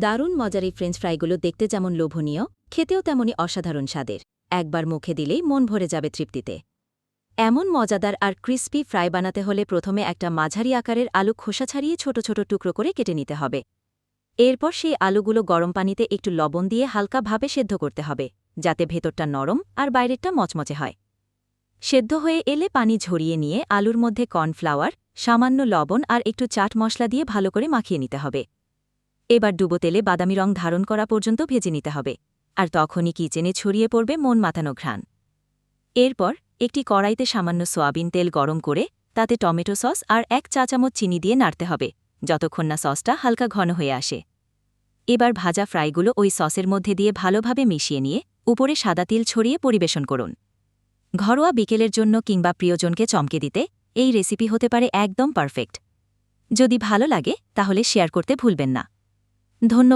দারুণ মজার এই ফ্রেঞ্চ ফ্রাইগুলো দেখতে যেমন লোভনীয়, খেতেও তেমনই অসাধারণ স্বাদের। একবার মুখে দিলেই মন ভরে যাবে তৃপ্তিতে। এমন মজাদার আর ক্রিস্পি ফ্রাই বানাতে হলে প্রথমে একটা মাঝারি আকারের আলু খোসা ছাড়িয়ে ছোট ছোট টুকরো করে কেটে নিতে হবে। এরপর সেই আলুগুলো গরম পানিতে একটু লবণ দিয়ে হালকাভাবে সেদ্ধ করতে হবে, যাতে ভেতরটা নরম আর বাইরেরটা মচমচে হয়। সেদ্ধ হয়ে এলে পানি ঝরিয়ে নিয়ে আলুর মধ্যে কর্নফ্লাওয়ার, সামান্য লবণ আর একটু চাট মশলা দিয়ে ভালো করে মাখিয়ে নিতে হবে। এবার ডুবো তেলে বাদামি রং ধারণ করা পর্যন্ত ভেজে নিতে হবে, আর তখনই কিচেনে ছড়িয়ে পড়বে মন মাতানো ঘ্রাণ। এরপর একটি কড়াইতে সামান্য সয়াবিন তেল গরম করে তাতে টমেটো সস আর 1 চা চামচ চিনি দিয়ে নাড়তে হবে, যতক্ষণ না সসটা হালকা ঘন হয়ে আসে। এবার ভাজা ফ্রাইগুলো ওই সসের মধ্যে দিয়ে ভালোভাবে মিশিয়ে নিয়ে উপরে সাদা তিল ছড়িয়ে পরিবেশন করুন। ঘরোয়া বিকেলের জন্য কিংবা প্রিয়জনকে চমকে দিতে এই রেসিপি হতে পারে একদম পারফেক্ট। যদি ভালো লাগে তাহলে শেয়ার করতে ভুলবেন না। ধন্যবাদ।